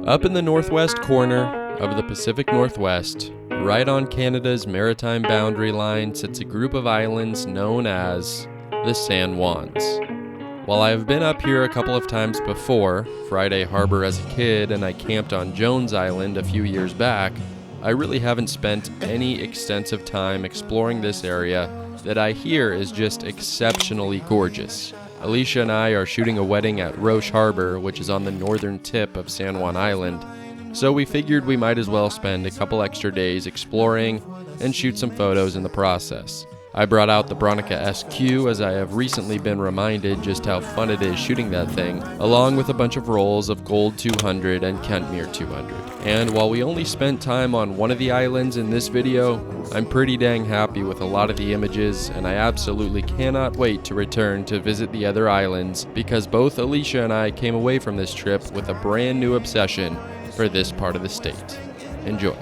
Up in the northwest corner of the Pacific Northwest, right on Canada's maritime boundary line, sits a group of islands known as the San Juans. While I have been up here a couple of times before, Roche Harbor as a kid, and I camped on Jones Island a few years back, I really haven't spent any extensive time exploring this area that I hear is just exceptionally gorgeous. Alicia and I are shooting a wedding at Roche Harbor, which is on the northern tip of San Juan Island, so we figured we might as well spend a couple extra days exploring and shoot some photos in the process. I brought out the Bronica SQ as I have recently been reminded just how fun it is shooting that thing, along with a bunch of rolls of Gold 200 and Kentmere 200. And while we only spent time on one of the islands in this video, I'm pretty dang happy with a lot of the images, and I absolutely cannot wait to return to visit the other islands because both Alicia and I came away from this trip with a brand new obsession for this part of the state. Enjoy.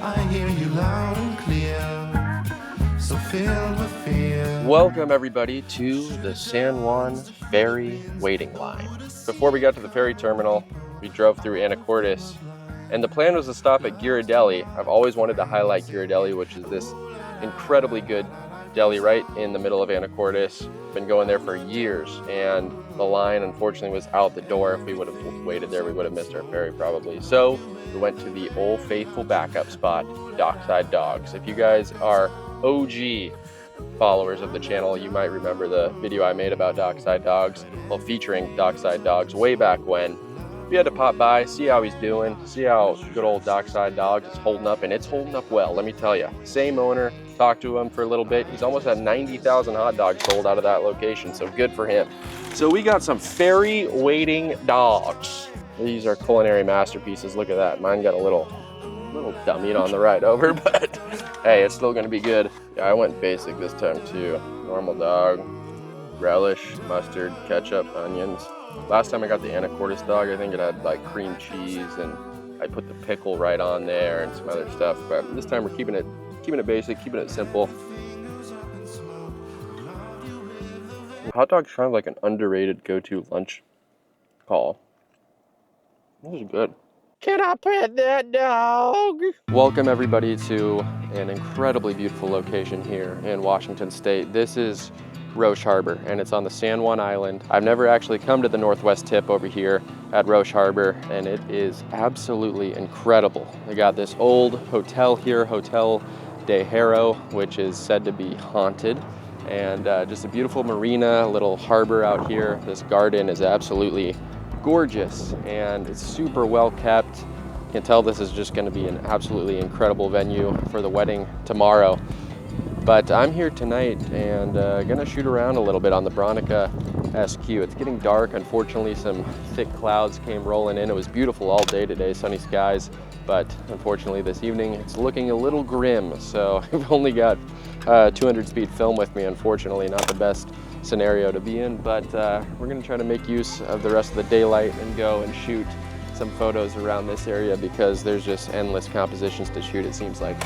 I hear you loud and clear, so filled with fear. Welcome everybody to the San Juan ferry waiting line. Before we got to the ferry terminal, we drove through Anacortes, and the plan was to stop at Ghirardelli. I've always wanted to highlight Ghirardelli, which is this incredibly good deli right in the middle of Anacortes. Been going there for years, and the line unfortunately was out the door. If we would have waited there, we would have missed our ferry probably. So we went to the old faithful backup spot, Dockside Dogs. If you guys are OG followers of the channel, you might remember the video I made about Dockside Dogs, well, featuring Dockside Dogs way back when. We had to pop by, see how he's doing, see how good old Dockside Dogs is holding up, and it's holding up well, let me tell you. Same owner, talked to him for a little bit. He's almost had 90,000 hot dogs sold out of that location, so good for him. So we got some ferry waiting dogs. These are culinary masterpieces, look at that. Mine got a little dummied on the ride over, but hey, it's still gonna be good. Yeah, I went basic this time too. Normal dog, relish, mustard, ketchup, onions. Last time I got the Anacortes dog, I think it had like cream cheese, and I put the pickle right on there and some other stuff. But this time we're keeping it basic, keeping it simple. Hot dog's kind of like an underrated go-to lunch call. This is good. Can I pet that dog? Welcome everybody to an incredibly beautiful location here in Washington State. This is Roche Harbor, and it's on the San Juan Island. I've never actually come to the northwest tip over here at Roche Harbor, and it is absolutely incredible. They got this old hotel here, Hotel de Haro, which is said to be haunted, and just a beautiful marina, a little harbor out here. This garden is absolutely gorgeous, and it's super well kept. You can tell this is just going to be an absolutely incredible venue for the wedding tomorrow. But I'm here tonight and gonna shoot around a little bit on the Bronica SQ. It's getting dark. Unfortunately, some thick clouds came rolling in. It was beautiful all day today, sunny skies, but unfortunately this evening it's looking a little grim. So I've only got 200 speed film with me, unfortunately, not the best scenario to be in, but we're gonna try to make use of the rest of the daylight and go and shoot some photos around this area because there's just endless compositions to shoot, it seems like.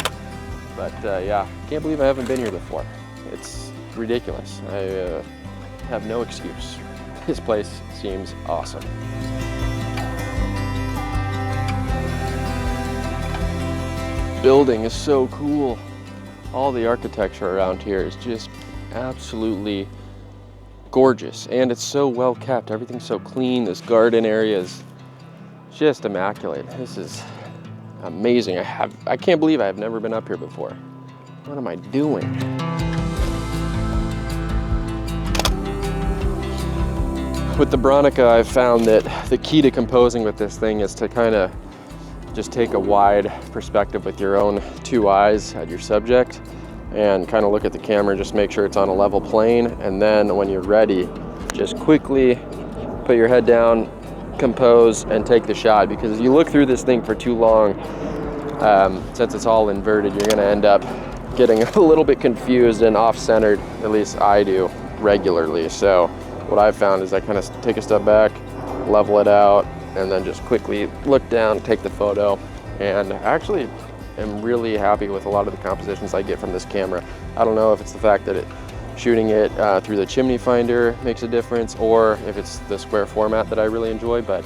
But yeah, can't believe I haven't been here before. It's ridiculous. I have no excuse. This place seems awesome. Building is so cool. All the architecture around here is just absolutely gorgeous, and it's so well kept. Everything's so clean. This garden area is just immaculate. This is amazing. I can't believe I've never been up here before. What am I doing? With the Bronica, I've found that the key to composing with this thing is to kind of just take a wide perspective with your own two eyes at your subject and kind of look at the camera, just make sure it's on a level plane, and then when you're ready, just quickly put your head down, compose, and take the shot. Because if you look through this thing for too long, since it's all inverted, you're gonna end up getting a little bit confused and off-centered. At least I do regularly. So what I've found is I kind of take a step back, level it out, and then just quickly look down, take the photo. And actually am really happy with a lot of the compositions I get from this camera. I don't know if it's the fact that shooting it through the chimney finder makes a difference, or if it's the square format that I really enjoy, but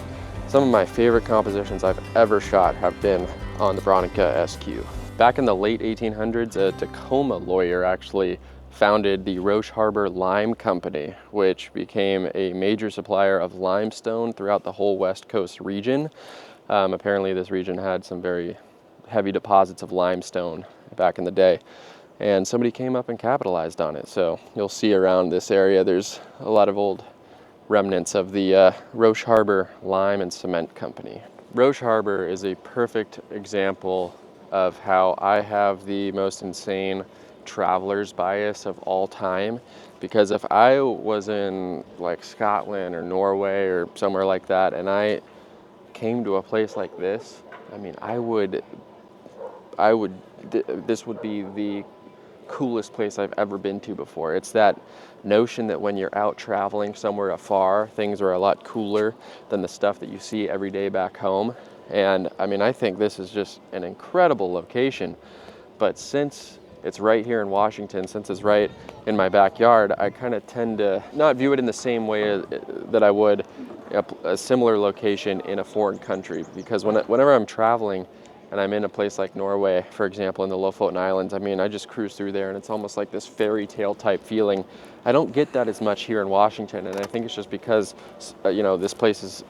Some of my favorite compositions I've ever shot have been on the Bronica SQ. Back in the late 1800s, a Tacoma lawyer actually founded the Roche Harbor Lime Company, which became a major supplier of limestone throughout the whole West Coast region. Apparently this region had some very heavy deposits of limestone back in the day, and somebody came up and capitalized on it. So you'll see around this area there's a lot of old remnants of the Roche Harbor Lime and Cement Company. Roche Harbor is a perfect example of how I have the most insane traveler's bias of all time, because if I was in like Scotland or Norway or somewhere like that and I came to a place like this, I mean, this would be the coolest place I've ever been to before. It's that notion that when you're out traveling somewhere afar, things are a lot cooler than the stuff that you see every day back home. And I mean, I think this is just an incredible location, but since it's right here in Washington, since it's right in my backyard, I kind of tend to not view it in the same way that I would a similar location in a foreign country. Because whenever I'm traveling and I'm in a place like Norway, for example, in the Lofoten Islands, I mean, I just cruise through there and it's almost like this fairy tale type feeling. I don't get that as much here in Washington, and I think it's just because, you know, this place is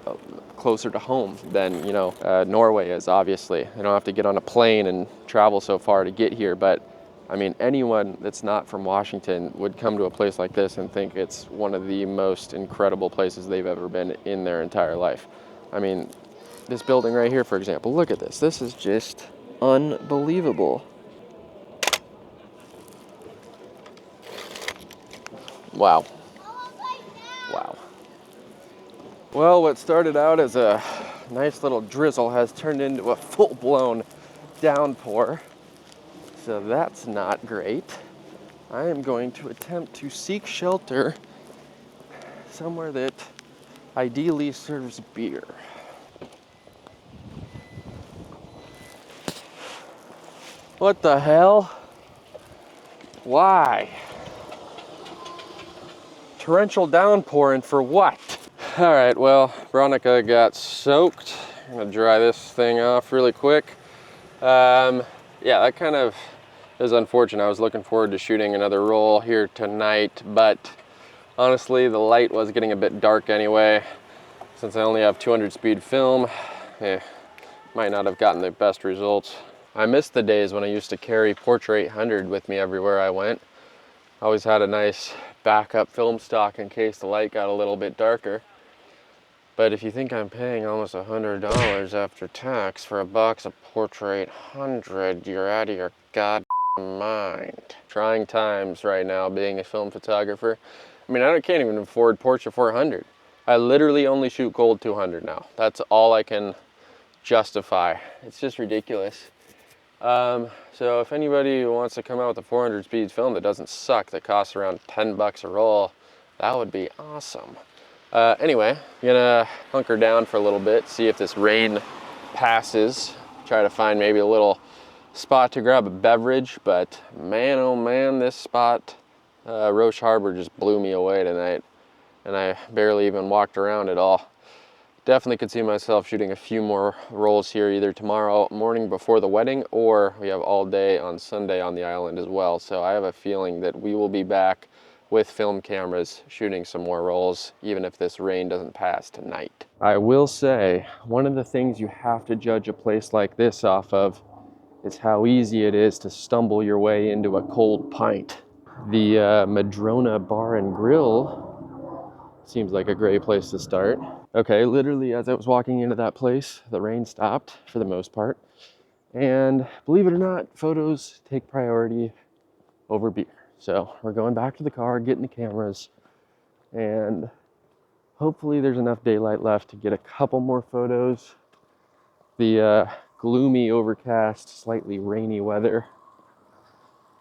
closer to home than, you know, Norway is, obviously. I don't have to get on a plane and travel so far to get here, but I mean, anyone that's not from Washington would come to a place like this and think it's one of the most incredible places they've ever been in their entire life. I mean, this building right here, for example, look at this. This is just unbelievable. Wow. Wow. Well, what started out as a nice little drizzle has turned into a full-blown downpour. So that's not great. I am going to attempt to seek shelter somewhere that ideally serves beer. What the hell? Why? Torrential downpour, and for what? All right, well, Bronica got soaked. I'm gonna dry this thing off really quick. Yeah, that kind of is unfortunate. I was looking forward to shooting another roll here tonight, but honestly, the light was getting a bit dark anyway. Since I only have 200 speed film, might not have gotten the best results. I miss the days when I used to carry Portra 800 with me everywhere I went. I always had a nice backup film stock in case the light got a little bit darker. But if you think I'm paying almost $100 after tax for a box of Portra 800, you're out of your goddamn mind. Trying times right now being a film photographer. I mean, I can't even afford Portra 400. I literally only shoot gold 200 now. That's all I can justify. It's just ridiculous. So if anybody wants to come out with a 400 speed film that doesn't suck, that costs around 10 bucks a roll, that would be awesome. Anyway, I'm gonna hunker down for a little bit, see if this rain passes, try to find maybe a little spot to grab a beverage, but man, oh man, this spot, Roche Harbor, just blew me away tonight, and I barely even walked around at all. Definitely could see myself shooting a few more rolls here either tomorrow morning before the wedding, or we have all day on Sunday on the island as well. So I have a feeling that we will be back with film cameras shooting some more rolls, even if this rain doesn't pass tonight. I will say, one of the things you have to judge a place like this off of is how easy it is to stumble your way into a cold pint. The Madrona Bar and Grill seems like a great place to start. Okay, literally as I was walking into that place, the rain stopped for the most part. And believe it or not, photos take priority over beer. So we're going back to the car, getting the cameras, and hopefully there's enough daylight left to get a couple more photos. The gloomy, overcast, slightly rainy weather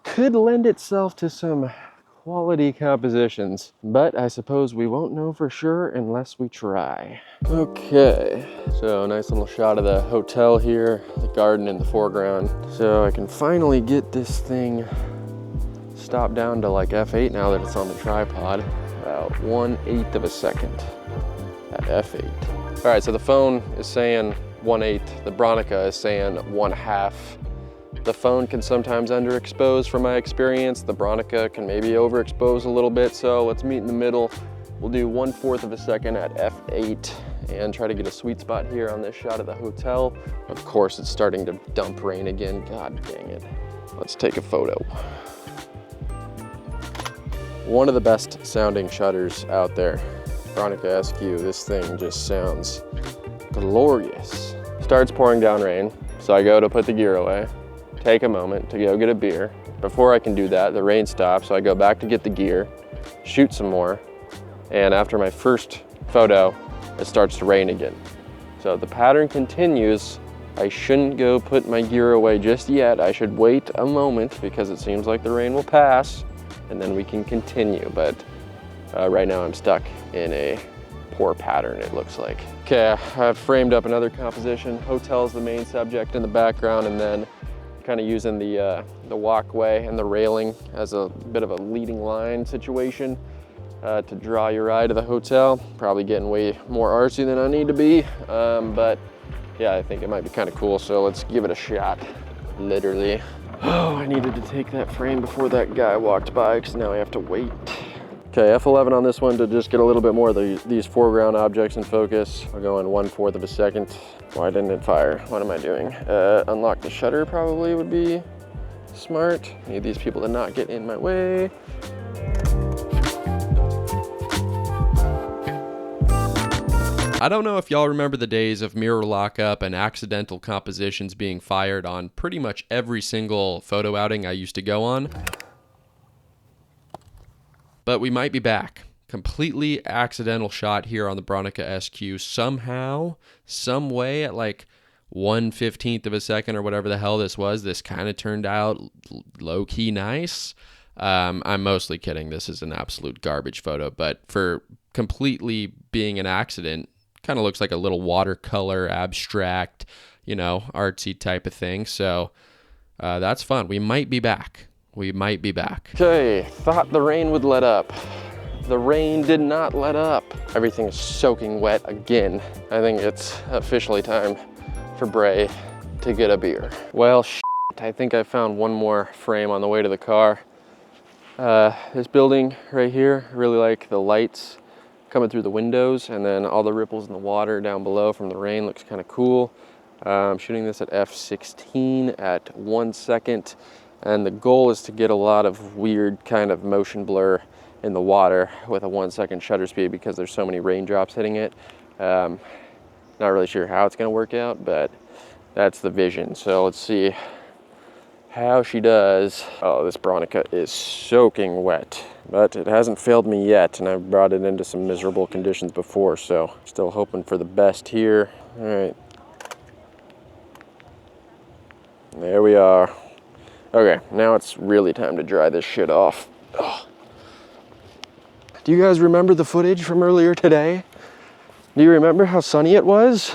could lend itself to some quality compositions, but I suppose we won't know for sure unless we try. Okay, so nice little shot of the hotel here, the garden in the foreground. So I can finally get this thing stopped down to like f8 now that it's on the tripod. About 1/8 of a second at f8. All right, so the phone is saying 1/8, the Bronica is saying 1/2. The phone can sometimes underexpose from my experience. The Bronica can maybe overexpose a little bit, so let's meet in the middle. We'll do 1/4 of a second at f8 and try to get a sweet spot here on this shot of the hotel. Of course, it's starting to dump rain again. God dang it. Let's take a photo. One of the best sounding shutters out there. Bronica SQ, this thing just sounds glorious. Starts pouring down rain, so I go to put the gear away, take a moment to go get a beer. Before I can do that, the rain stops, so I go back to get the gear, shoot some more, and after my first photo, it starts to rain again. So the pattern continues. I shouldn't go put my gear away just yet. I should wait a moment because it seems like the rain will pass and then we can continue. But right now I'm stuck in a poor pattern, it looks like. Okay, I've framed up another composition. Hotel's the main subject in the background, and then kind of using the walkway and the railing as a bit of a leading line situation to draw your eye to the hotel. Probably getting way more artsy than I need to be, but yeah, I think it might be kind of cool, so let's give it a shot, literally. Oh, I needed to take that frame before that guy walked by, because now I have to wait. Okay, F11 on this one to just get a little bit more of these foreground objects in focus. I'll go in 1/4 of a second. Why didn't it fire? What am I doing? Unlock the shutter probably would be smart. Need these people to not get in my way. I don't know if y'all remember the days of mirror lockup and accidental compositions being fired on pretty much every single photo outing I used to go on. But we might be back. Completely accidental shot here on the Bronica SQ somehow, some way at like 1/15 of a second or whatever the hell this was. This kind of turned out low-key nice. I'm mostly kidding. This is an absolute garbage photo, but for completely being an accident, kind of looks like a little watercolor, abstract, you know, artsy type of thing. So that's fun. We might be back. We might be back. Okay, thought the rain would let up. The rain did not let up. Everything is soaking wet again. I think it's officially time for Brae to get a beer. Well, I think I found one more frame on the way to the car. This building right here, I really like the lights coming through the windows, and then all the ripples in the water down below from the rain looks kind of cool. I'm shooting this at f16 at 1 second, and the goal is to get a lot of weird kind of motion blur in the water with a 1 second shutter speed because there's so many raindrops hitting it. Not really sure how it's gonna work out, but that's the vision. So let's see how she does. Oh, this Bronica is soaking wet, but it hasn't failed me yet, and I've brought it into some miserable conditions before, so still hoping for the best here. All right. There we are. Okay, now it's really time to dry this shit off. Ugh. Do you guys remember the footage from earlier today? Do you remember how sunny it was?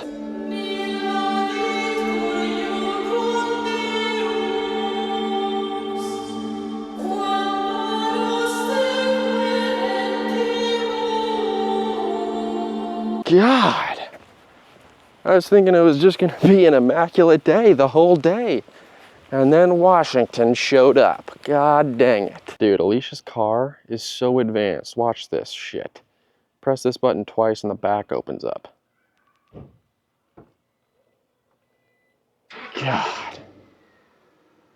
God, I was thinking it was just gonna be an immaculate day the whole day. And then Washington showed up. God dang it. Dude, Alicia's car is so advanced. Watch this shit. Press this button twice and the back opens up. God.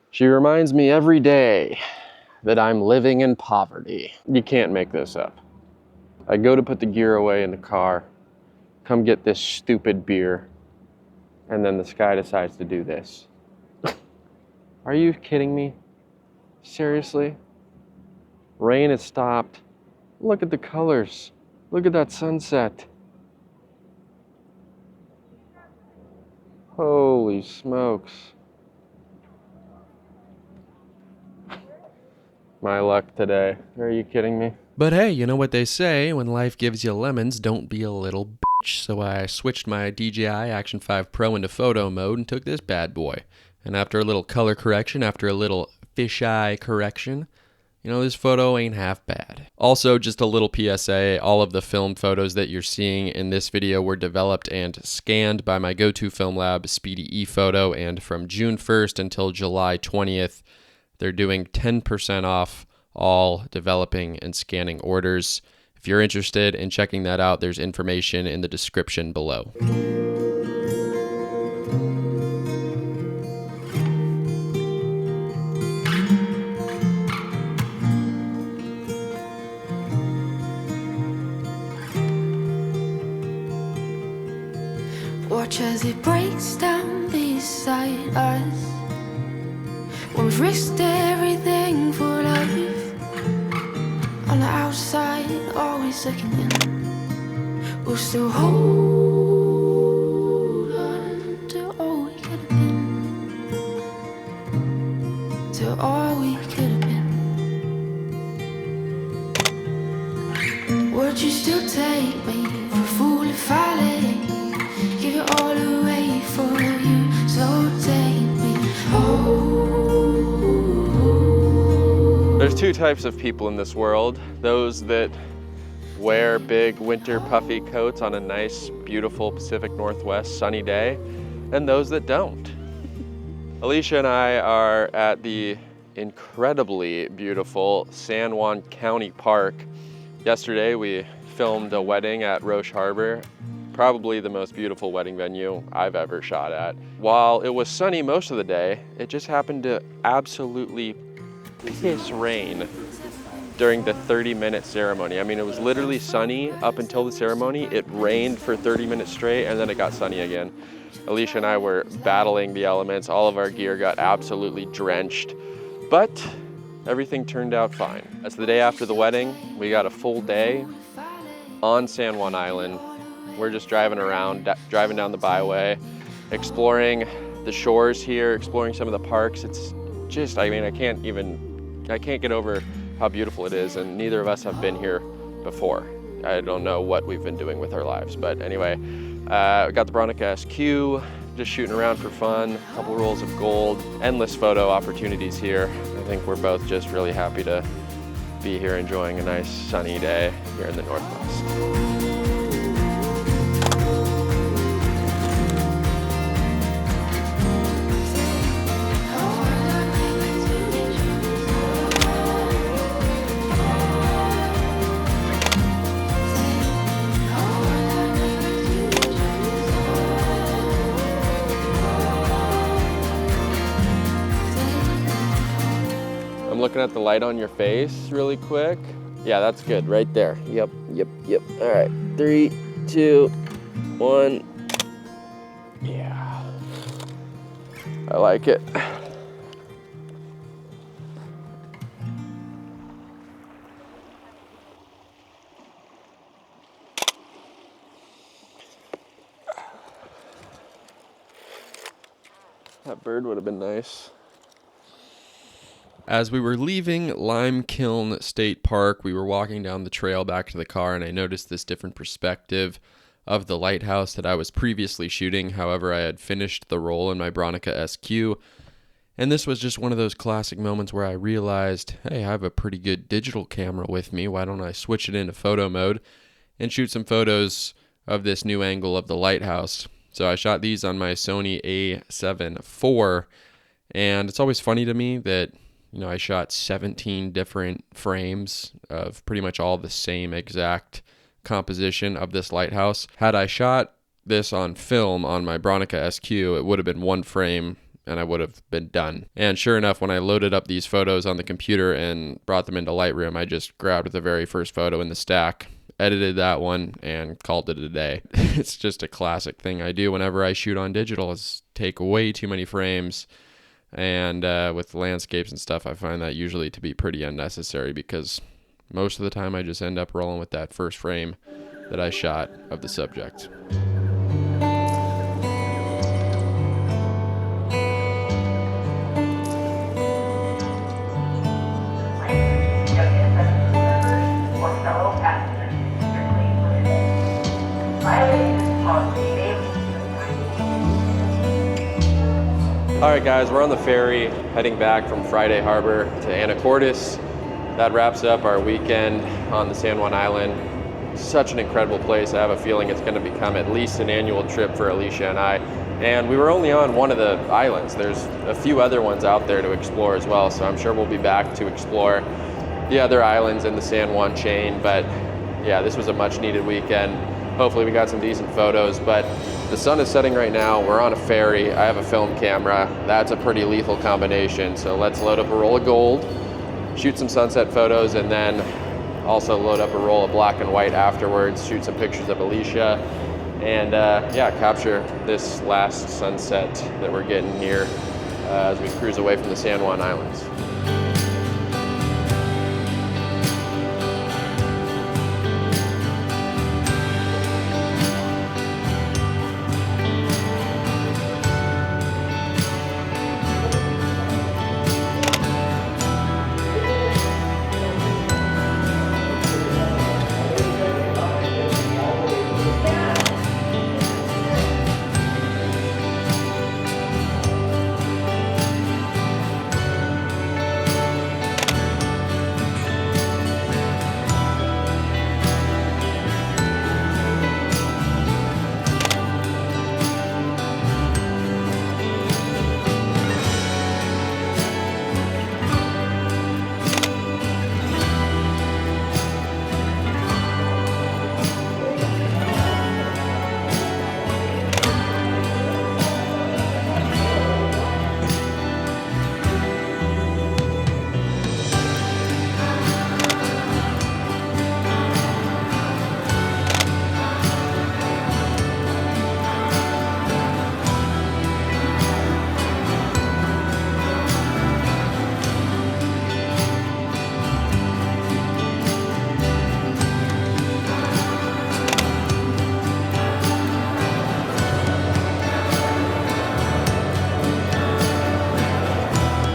She reminds me every day that I'm living in poverty. You can't make this up. I go to put the gear away in the car, come get this stupid beer, and then the sky decides to do this. Are you kidding me? Seriously? Rain has stopped. Look at the colors. Look at that sunset. Holy smokes. My luck today. Are you kidding me? But hey, you know what they say, when life gives you lemons, don't be a little bitch. So I switched my DJI Action 5 Pro into photo mode and took this bad boy. And after a little color correction, after a little fisheye correction, this photo ain't half bad. Also, just a little PSA, all of the film photos that you're seeing in this video were developed and scanned by my go-to film lab, Speedy ePhoto, and from June 1st until July 20th, they're doing 10% off all developing and scanning orders. If you're interested in checking that out, there's information in the description below. Watch as it breaks down beside us. When we've risked everything for life. On the outside, always looking in. We'll still hold on to all we could have been. To all we could have been. Would you still take me for a fool if I let you? Give it all away for you, so take me home. There's two types of people in this world. Those that wear big winter puffy coats on a nice, beautiful Pacific Northwest sunny day, and those that don't. Alicia and I are at the incredibly beautiful San Juan County Park. Yesterday we filmed a wedding at Roche Harbor. Probably the most beautiful wedding venue I've ever shot at. While it was sunny most of the day, it just happened to absolutely piss rain during the 30-minute ceremony. I mean, it was literally sunny up until the ceremony. It rained for 30 minutes straight, and then it got sunny again. Alicia and I were battling the elements. All of our gear got absolutely drenched, but everything turned out fine. That's the day after the wedding. We got a full day on San Juan Island. We're just driving around, driving down the byway, exploring the shores here, exploring some of the parks. It's just, I mean, I can't get over how beautiful it is, and neither of us have been here before. I don't know what we've been doing with our lives, but anyway, we got the Bronica SQ, just shooting around for fun, a couple rolls of gold, endless photo opportunities here. I think we're both just really happy to be here enjoying a nice sunny day here in the Northwest. Looking at the light on your face really quick. Yeah, that's good right there. Yep. All right, 3, 2, 1. Yeah, I like it. That bird would have been nice. As we were leaving Lime Kiln State Park, we were walking down the trail back to the car, and I noticed this different perspective of the lighthouse that I was previously shooting. However, I had finished the roll in my Bronica SQ, and this was just one of those classic moments where I realized, hey, I have a pretty good digital camera with me. Why don't I switch it into photo mode and shoot some photos of this new angle of the lighthouse? So I shot these on my Sony A7 IV, and it's always funny to me that I shot 17 different frames of pretty much all the same exact composition of this lighthouse. Had I shot this on film on my Bronica SQ, it would have been one frame and I would have been done. And sure enough, when I loaded up these photos on the computer and brought them into Lightroom, I just grabbed the very first photo in the stack, edited that one, and called it a day. It's just a classic thing I do whenever I shoot on digital, is take way too many frames. And with landscapes and stuff, I find that usually to be pretty unnecessary, because most of the time I just end up rolling with that first frame that I shot of the subject. All right, guys, we're on the ferry heading back from Friday Harbor to Anacortes. that wraps up our weekend on the San Juan Island. Such an incredible place. I have a feeling it's going to become at least an annual trip for Alicia and I. And we were only on one of the islands. There's a few other ones out there to explore as well, so I'm sure we'll be back to explore the other islands in the San Juan chain. But yeah, this was a much needed weekend. Hopefully we got some decent photos, but the sun is setting right now. We're on a ferry. I have a film camera. That's a pretty lethal combination. So let's load up a roll of gold, shoot some sunset photos, and then also load up a roll of black and white afterwards, shoot some pictures of Alicia, and yeah, capture this last sunset that we're getting here as we cruise away from the San Juan Islands.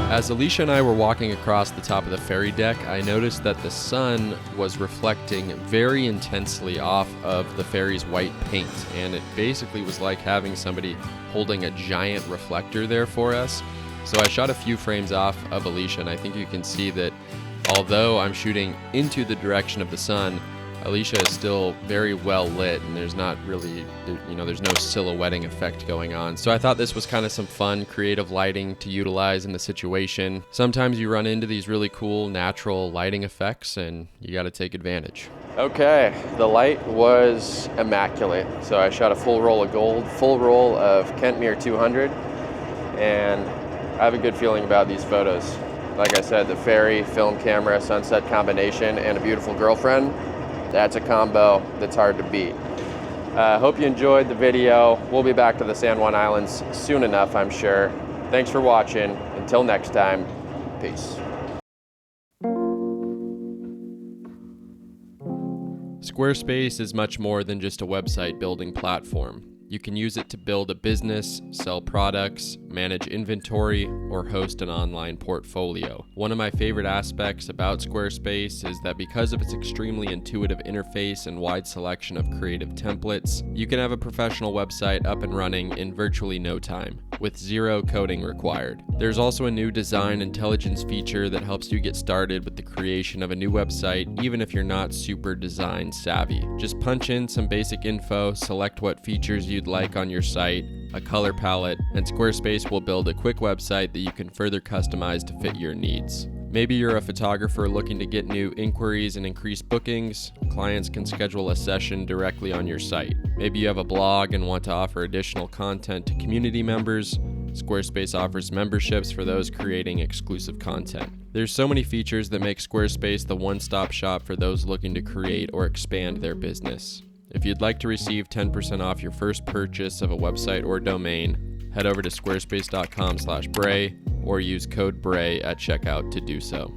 As Alicia and I were walking across the top of the ferry deck, I noticed that the sun was reflecting very intensely off of the ferry's white paint, and it basically was like having somebody holding a giant reflector there for us. So I shot a few frames off of Alicia, and I think you can see that although I'm shooting into the direction of the sun, Alicia is still very well lit, and there's not really, there's no silhouetting effect going on. So I thought this was kind of some fun, creative lighting to utilize in the situation. Sometimes you run into these really cool natural lighting effects, and you got to take advantage. Okay, the light was immaculate. So I shot a full roll of gold, full roll of Kentmere 200, and I have a good feeling about these photos. Like I said, the ferry, film camera, sunset combination, and a beautiful girlfriend. That's a combo that's hard to beat. Hope you enjoyed the video. We'll be back to the San Juan Islands soon enough, I'm sure. Thanks for watching. Until next time, peace. Squarespace is much more than just a website building platform. You can use it to build a business, sell products, manage inventory, or host an online portfolio. One of my favorite aspects about Squarespace is that because of its extremely intuitive interface and wide selection of creative templates, you can have a professional website up and running in virtually no time, with zero coding required. There's also a new design intelligence feature that helps you get started with the creation of a new website, even if you're not super design savvy. Just punch in some basic info, select what features you'd like on your site, a color palette, and Squarespace will build a quick website that you can further customize to fit your needs. Maybe you're a photographer looking to get new inquiries and increase bookings. Clients can schedule a session directly on your site. Maybe you have a blog and want to offer additional content to community members. Squarespace offers memberships for those creating exclusive content. There's so many features that make Squarespace the one-stop shop for those looking to create or expand their business. If you'd like to receive 10% off your first purchase of a website or domain, head over to squarespace.com/Brae or use code Brae at checkout to do so.